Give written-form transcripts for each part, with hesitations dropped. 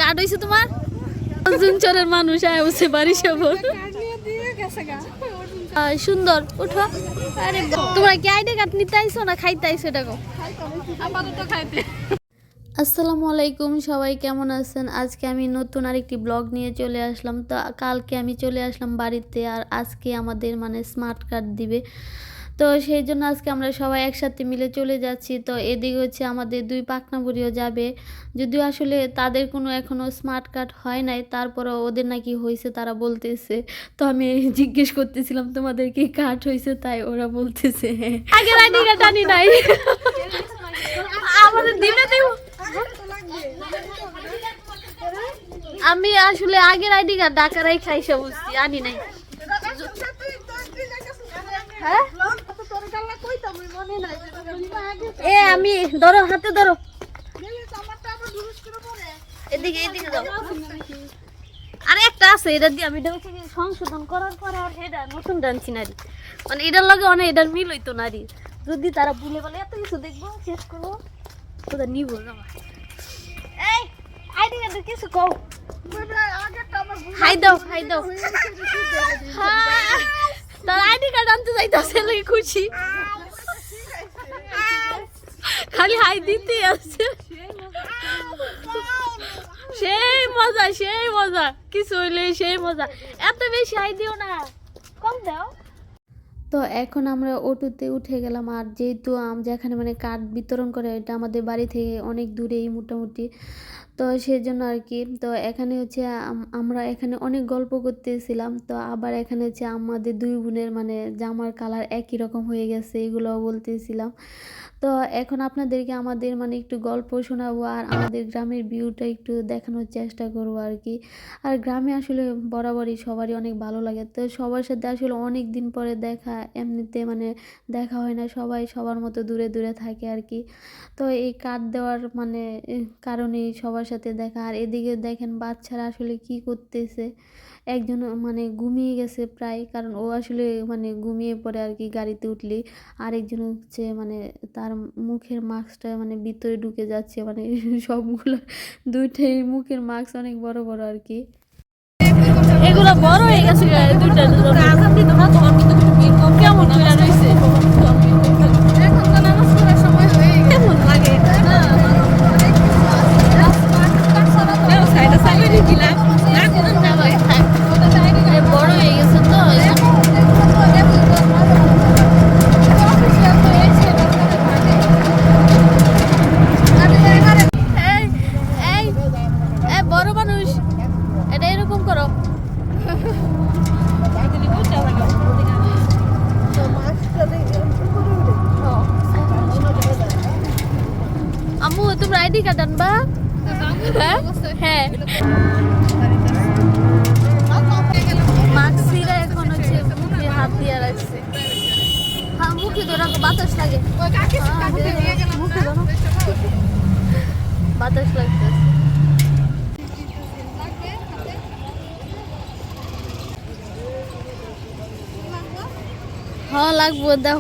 Card হইছে তোমার জুনচরের মানুষ আইছে বাড়ি সবর সুন্দর উঠো আরে তোমরা কি আইডি কার্ড নিতে আইছো না খাইতে আইছো এটা গো আপাতত খাইতে আসসালামু আলাইকুম সবাই কেমন আছেন আজকে আমি নতুন আরেকটি ব্লগ নিয়ে চলে আসলাম তো কালকে আমি চলে আসলাম বাড়িতে আর আজকে আমাদের মানে স্মার্ট কার্ড দিবে তো সেই জন্য আজকে আমরা সবাই একসাথে মিলে চলে যাচ্ছি তো এদিকে হচ্ছে আমাদের দুই পাকনা বুড়িও যাবে যদিও আসলে তাদের কোনো এখনো স্মার্ট কার্ড হয় নাই তারপরও ওদের নাকি হয়েছে তারা বলতেছে তো আমি জিজ্ঞেস করতেছিলাম তোমাদের কি কার্ড হয়েছে তাই ওরা বলতেছে আগের আইডি কার্ড আনি নাই আমাদের দিবে দেব আমি আসলে আগের আইডি কার্ড ঢাকারাই খাইছে বুঝছি আনি নাই হ্যাঁ এ আমি ধরো হাতে ধরো এদিকে এদিকে দাও আরে একটা আছে এটা দিয়ে আমি সংশোধন করার পরে আর এটা নতুন ডানছি নারী মানে এটার লগে অনেক এটার মিল হইতো নারী যদি তারা ভুলে বলে এত কিছু দেখবো শেষ করবো তোদের নিব এই আইডি কার্ডে কিছু কও হাই দাও তার আইডি কার্ড আনতে যাইতাছে লাগি খুশি খালি হাই দিতে আছে সেই মজা কিছু হইলে সেই মজা এত বেশি হাই দিও না কম দাও তো এখন আমরা অটোতে উঠে গেলাম আর যেহেতু যেখানে মানে কার্ড বিতরণ করে এটা আমাদের বাড়ি থেকে অনেক দূরেই মোটামুটি তো সেই জন্য আর কি তো এখানে হচ্ছে আমরা এখানে অনেক গল্প করতেছিলাম তো আবার এখানে হচ্ছে আমাদের দুই বোনের মানে জামার কালার একই রকম হয়ে গেছে এগুলোও বলতেছিলাম তো এখন আপনাদেরকে আমাদের মানে একটু গল্প শোনাবো আর আমাদের গ্রামের ভিউটা একটু দেখানোর চেষ্টা করবো আর কি আর গ্রামে আসলে বরাবরই সবারই অনেক ভালো লাগে তো সবার সাথে আসলে অনেক দিন পরে দেখা এমনিতে মানে দেখা হয় না সবাই সবার মতো দূরে দূরে থাকে আর কি তো এই কার্ড দেওয়ার মানে কারণেই সবার সাথে দেখা আর এদিকে দেখেন বাচ্চারা আসলে কি করতেছে একজন মানে ঘুমিয়ে গেছে প্রায় কারণ ও আসলে মানে ঘুমিয়ে পড়ে আর কি গাড়িতে উঠলি আরেকজন হচ্ছে মানে তার মুখের মাস্কটা মানে ভিতরে ঢুকে যাচ্ছে মানে সবগুলো দুইটাই মুখের মাস্ক অনেক বড় বড় আর কি এগুলো বড় হয়ে গেছে দুইটা কেমন রয়েছে এখন তো নামাজ পড়ার সময় হয়ে কেমন লাগে বড় হয়ে গেছে তো বড় মানুষ এটা এরকম করো আম্মু তোমরা আইডি কার্ড আনবা হ্যাঁ মাক্সিরা এখন হচ্ছে মুখে হাত দিয়ে রাখছে হ্যাঁ মুখে তো রাখো বাতাস লাগে মুখে বাতাস লাগতেছে হ্যাঁ লাগবো দাও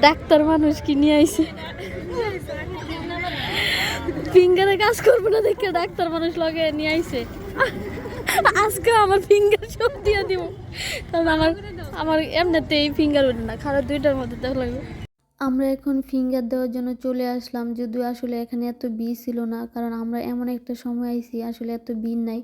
ডাক্তার মানুষ কি নিয়ে আইছে ফিঙ্গারে কাজ করবো না দেখে ডাক্তার মানুষ লগে নিয়ে আইছে আজকে আমার ফিঙ্গার সব দিয়ে দিব কারণ আমার এমনিতে এই ফিঙ্গার উঠে না খারাপ দুইটার মধ্যে দেওয়া লাগবে আমরা এখন ফিঙ্গার দেওয়ার জন্য চলে আসলাম যদিও আসলে এখানে এত ভিড় ছিল না কারণ আমরা এমন একটা সময় আইছি আসলে এত ভিড় নাই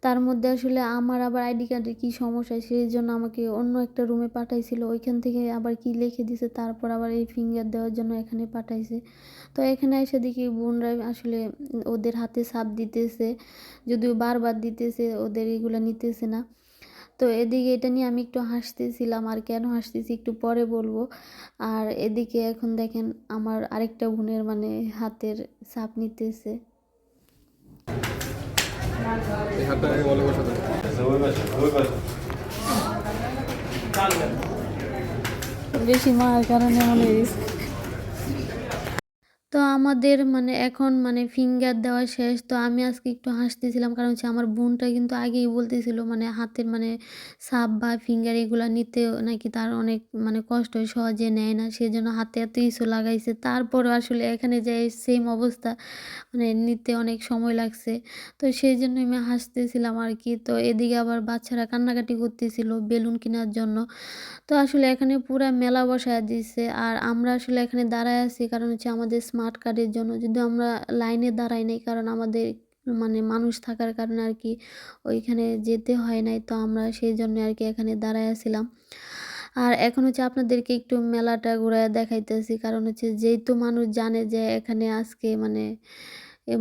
তার মধ্যে আসলে আমার আবার আইডি কার্ডের কী সমস্যা সেই জন্য আমাকে অন্য একটা রুমে পাঠাইছিল ওইখান থেকে আবার কি লিখে দিছে তারপর আবার এই ফিঙ্গার দেওয়ার জন্য এখানে পাঠাইছে তো এখানে এসে দেখি বোনরা আসলে ওদের হাতে ছাপ দিতেছে যদিও বারবার দিতেছে ওদের এগুলো নিতেছে না তো এদিকে এটা নিয়ে আমি একটু হাসতেছিলাম আর কেন হাসতেছি একটু পরে বলবো আর এদিকে এখন দেখেন আমার আরেকটা বোনের মানে হাতের ছাপ নিতেছে বেশি মার কারণে মনে হয়েছে তো আমাদের মানে এখন মানে ফিঙ্গার দেওয়া শেষ। তো আমি আজকে একটু হাসতেছিলাম, কারণ হচ্ছে আমার বোনটা কিন্তু আগেই বলতেছিল মানে হাতের মানে ছাপ বা ফিঙ্গার এগুলা নিতে নাকি তার অনেক মানে কষ্ট হয়, সহজে নেয় না। সেজন্য হাতে এত কিছু লাগাইছে। তারপরেও আসলে এখানে যেয়ে সেম অবস্থা, মানে নিতে অনেক সময় লাগছে। তো সেইজন্যই আমি হাসতেছিলাম আরকি। তো এদিকে আবার বাচ্চারা কান্নাকাটি করতেছিল বেলুন কেনার জন্য। তো আসলে এখানে পুরা মেলা বসায় দিছে। আর আমরা আসলে এখানে দাঁড়ায় আছি কারণ হচ্ছে আমাদের স্মার্ট কার্ডের জন্য। যদিও আমরা লাইনে দাঁড়াই নাই, কারণ আমাদের মানে মানুষ থাকার কারণে আরকি ওইখানে যেতে হয় নাই। তো আমরা সেইজন্য আরকি এখানে দাঁড়ায় আছিলাম। আর এখন হচ্ছে আপনাদেরকে একটু মেলাটা ঘুরাইয়া দেখাইতেছি, কারণ হচ্ছে যেহেতু মানুষ জানে যে এখানে আজকে মানে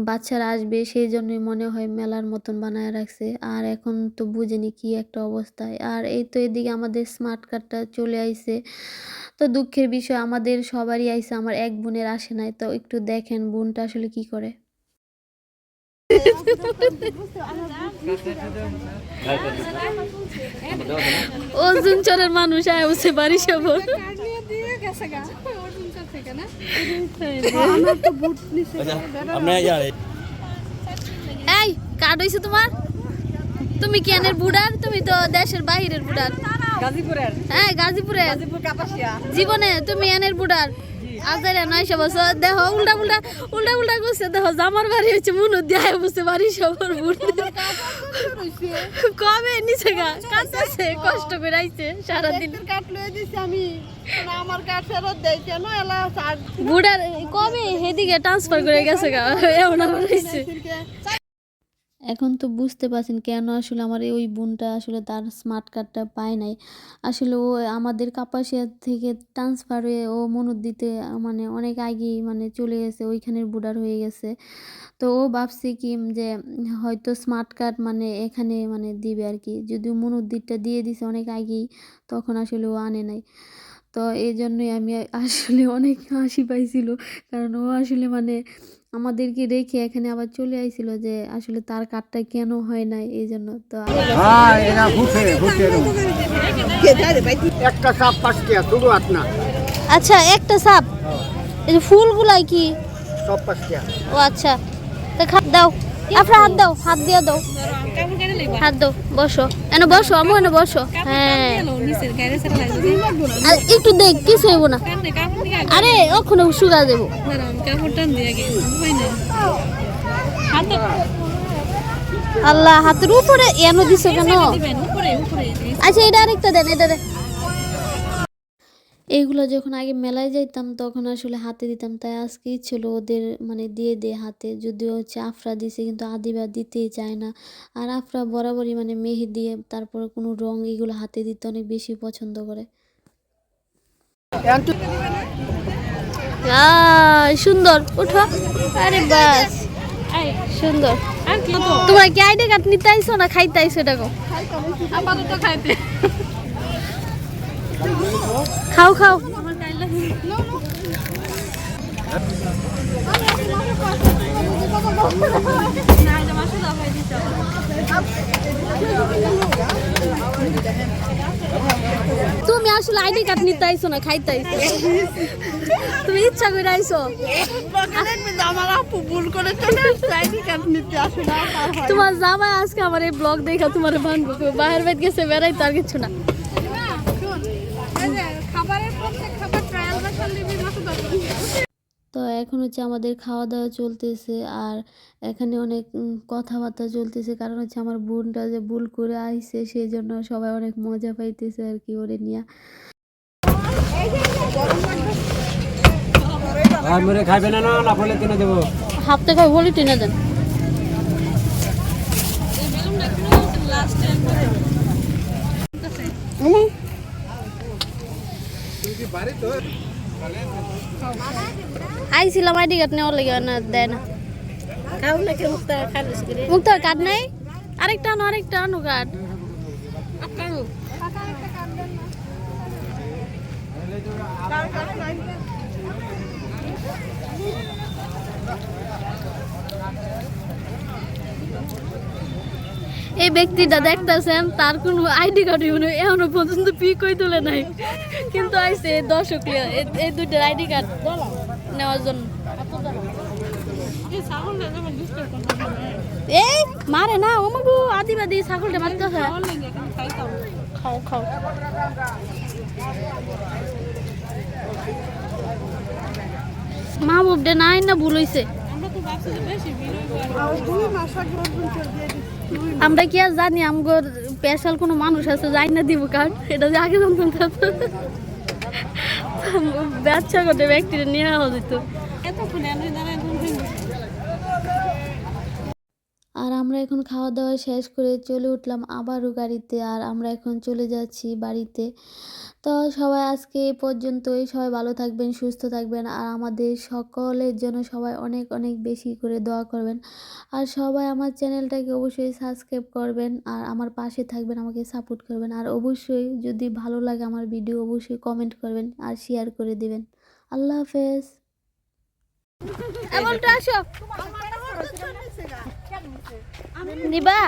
বাচ্চারা আসবে, সেই জন্যই মনে হয় মেলার মতন বানায় রাখছে। আর এখন তো বুঝিনি কি একটা অবস্থায়। আর এই তো এদিকে আমাদের স্মার্ট কার্ডটা চলে আইছে। তো দুঃখের বিষয় আমাদের সবারই আইছে, আমার এক বোনের আসে নাই। তো একটু দেখেন বোনটা আসলে কি করে। ও জুনচরের মানুষ আয় বসে বাড়ি সবর। এই কার্ড হইছে তোমার? তুমি কি এনের বুড়ার? তুমি তো দেশের বাহিরের বুড়ার। গাজীপুরের। হ্যাঁ গাজীপুরের। গাজীপুর কাপাসিয়া। জীবনে তুমি এনের বুড়ার। আজারে 900 বছর দেখো উল্টা উল্টা উল্টা উল্টা করছে। দেখো জামার বাড়ি হচ্ছে মনুদি আয় বসে বাড়ি সবর বুড়। কবে নিচে গা কাঁচাছে কষ্ট করে আইছে সারাদিন। কাট লয়ে দিছি আমি। আমার কাট ফেরত দেই কেন এলা বুড়ার কবে হেদিকে ট্রান্সফার করে গেছে গা এমন আমার হইছে। এখন তো বুঝতে পারছেন কেন আসলে আমার ওই বোনটা আসলে তার স্মার্ট কার্ডটা পায় নাই। আসলে ও আমাদের কাপাসিয়া থেকে ট্রান্সফার হয়ে ও মনুদিতে মানে অনেক আগেই মানে চলে গেছে, ওইখানের বুডার হয়ে গেছে। তো ও ভাবছে কি যে হয়তো স্মার্ট কার্ড মানে এখানে মানে দিবে আর কি, যদিও মনুদ্দিরটা দিয়ে দিছে অনেক আগেই, তখন আসলে ও আনে নাই। তো এই জন্যই আমি আসলে অনেক হাসি পাইছিল, কারণ ও আসলে মানে আমাদেরকে রেখে এখানে আবার চলে আইছিল যে আসলে তার কার্ডটা কেন হয় নাই এই জন্য। তো একটা সাপ 5 টাকা শুধু আপনা। আচ্ছা একটা সাপ, এই যে ফুলগুলাই কি সব 5 টাকা। ও আচ্ছা, তো খাপ দাও আপনার, হাত দাও, হাত দিয়ে দাও, হাত দাও, বসো এনে বসো, আমু এনে বসো। হ্যাঁ আর একটু দেখ কিছু হইব না, আরে ওখানে সুগা দেবো। আল্লাহ হাতের উপরে এনো দিছে কেন? আচ্ছা এটা আরেকটা দেন, এটা দেন। এইগুলো যখন আগে মেলায় যাইতাম তখন আসলে হাতে দিতাম, তাই আজকেই ছিল ওদের মানে দিয়ে দে হাতে। যদিও হচ্ছে আফরা দিছে কিন্তু আদিবা দিতেই চায় না। আর আফরা বরাবরই মানে মেহেদি দিয়ে তারপরে কোনো রং এগুলো হাতে দিতে অনেক বেশি পছন্দ করে। সুন্দর উঠো, আরে বাস সুন্দর। তোমরা কি আইডি কার্ড নিতে আইছো না খাইতে আইছো? এটা আপাতত খাইতে। খাও খাও। তুমি আসলে আইডি কার্ড নিতে আইছো না খাইতে আইছো? তুমি ইচ্ছা করে আইছো? আমার আপু ভুল করে চলে আসছে আইডি কার্ড নিতে আসে না। তোমার জামাই আজকে আমার এই ব্লগ দেখা তোমার বানবো, বাইরে বাইরে গেছে বেড়াইতে আর কিছু না। তো এখন হচ্ছে আমাদের খাওয়া দাওয়া চলতেছে, আর এখানে অনেক কথাবার্তা চলতেছে, কারণ হচ্ছে আমার বোনটা যে ভুল করে আইছে সেই জন্য সবাই অনেক মজা পাইতেছে আর কি ওরে নিয়ে। খাইবে না না বলে কিনে দেবো, হাফতে খাই বলি টেনে দেন। আইছিলাম আইডি কার্ড নেওয়ার লাগে না, দেয় না। মুক্তার কার্ড নাই? আরেকটা আনো, আরেকটা আনো কার্ড। এই ব্যক্তিটা দেখতেছেন তার কোনো আইডি কার্ড এখনো পর্যন্ত পিক হয়ে তোলে নাই, কিন্তু আইসে দর্শক এই দুইটার আইডি কার্ড নেওয়ার জন্য। মারে না ও মাগো আদিবাদি ছাগলটা মারতেছে খাও খাও মাহবুব দে নাই না ভুল হইছে আমরা কি আর জানি আমগর স্পেশাল কোনো মানুষ আছে যাই না দিব কারণ এটা যে আগে জানতাম ব্যবসা করতে ব্যক্তিটা নিয়ে আসা যেত আর আমরা এখন খাওয়া দাওয়া শেষ করে চলে উঠলাম আবারও গাড়িতে আর আমরা এখন চলে যাচ্ছি বাড়িতে। তো সবাই আজকে এই পর্যন্তই, সবাই ভালো থাকবেন, সুস্থ থাকবেন আর আমাদের সকলের জন্য সবাই অনেক অনেক বেশি করে দোয়া করবেন। আর সবাই আমার চ্যানেলটাকে অবশ্যই সাবস্ক্রাইব করবেন আর আমার পাশে থাকবেন, আমাকে সাপোর্ট করবেন। আর অবশ্যই যদি ভালো লাগে আমার ভিডিও অবশ্যই কমেন্ট করবেন আর শেয়ার করে দিবেন। আল্লাহ হাফেজ। আসো নিবা।